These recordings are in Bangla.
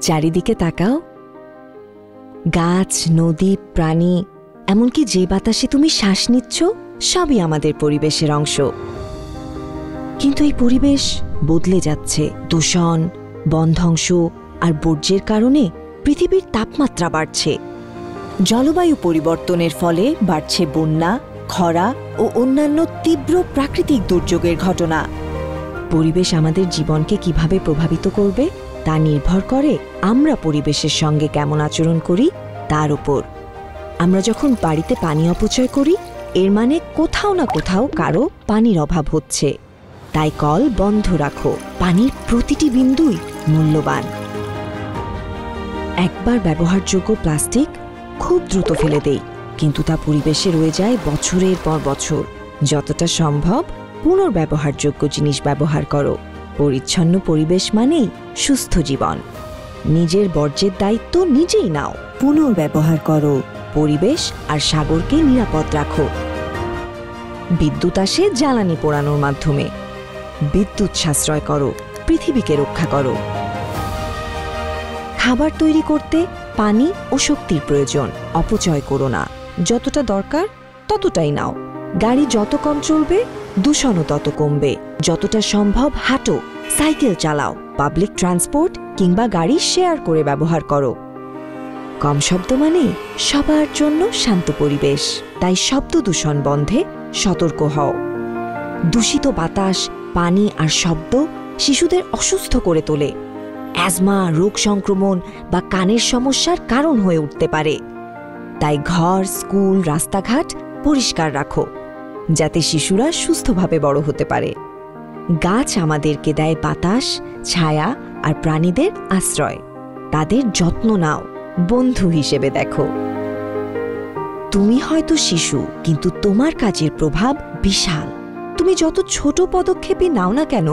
চারিদিকে তাকাও, গাছ, নদী, প্রাণী, এমনকি যে বাতাসে তুমি শ্বাস নিচ্ছ সবই আমাদের পরিবেশের অংশ। কিন্তু এই পরিবেশ বদলে যাচ্ছে। দূষণ, বনধ্বংস আর বর্জ্যের কারণে পৃথিবীর তাপমাত্রা বাড়ছে। জলবায়ু পরিবর্তনের ফলে বাড়ছে বন্যা, খরা ও অন্যান্য তীব্র প্রাকৃতিক দুর্যোগের ঘটনা। পরিবেশ আমাদের জীবনকে কিভাবে প্রভাবিত করবে তা নির্ভর করে আমরা পরিবেশের সঙ্গে কেমন আচরণ করি তার উপর। আমরা যখন বাড়িতে পানি অপচয় করি, এর মানে কোথাও না কোথাও কারো পানির অভাব হচ্ছে। তাই কল বন্ধ রাখো। পানির প্রতিটি বিন্দুই মূল্যবান। একবার ব্যবহারযোগ্য প্লাস্টিক খুব দ্রুত ফেলে দেই, কিন্তু তা পরিবেশে রয়ে যায় বছরের পর বছর। যতটা সম্ভব পুনর্ব্যবহারযোগ্য জিনিস ব্যবহার করো। পরিচ্ছন্ন পরিবেশ মানেই সুস্থ জীবন। নিজের বর্জ্যের দায়িত্ব নিজেই নাও। পুনর্ব্যবহার করো। পরিবেশ আর সাগরকে নিরাপদ রাখো। বিদ্যুৎ আসে জ্বালানি পোড়ানোর মাধ্যমে। বিদ্যুৎ সাশ্রয় করো, পৃথিবীকে রক্ষা করো। খাবার তৈরি করতে পানি ও শক্তির প্রয়োজন। অপচয় করো না। যতটা দরকার ততটাই নাও। গাড়ি যত কম চলবে দূষণও তত কমবে। যতটা সম্ভব হাঁটো, সাইকেল চালাও, পাবলিক ট্রান্সপোর্ট কিংবা গাড়ি শেয়ার করে ব্যবহার করো। কম শব্দ মানে সবার জন্য শান্ত পরিবেশ। তাই শব্দ দূষণ বন্ধে সতর্ক হও। দূষিত বাতাস, পানি আর শব্দ শিশুদের অসুস্থ করে তোলে। অ্যাজমা, রোগ সংক্রমণ বা কানের সমস্যার কারণ হয়ে উঠতে পারে। তাই ঘর, স্কুল, রাস্তাঘাট পরিষ্কার রাখো, যাতে শিশুরা সুস্থভাবে বড় হতে পারে। গাছ আমাদেরকে দেয় বাতাস, ছায়া আর প্রাণীদের আশ্রয়। তাদের যত্ন নাও, বন্ধু হিসেবে দেখো। তুমি হয়তো শিশু, কিন্তু তোমার কাজের প্রভাব বিশাল। তুমি যত ছোট পদক্ষেপই নাও না কেন,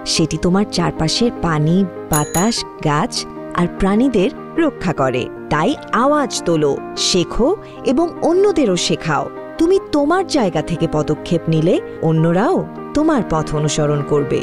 সেটি তোমার চারপাশের পানি, বাতাস, গাছ আর প্রাণীদের রক্ষা করে। তাই আওয়াজ তোলো, শেখো এবং অন্যদেরও শেখাও। তুমি তোমার জায়গা থেকে পদক্ষেপ নিলে অন্যরাও তোমার পথ অনুসরণ করবে।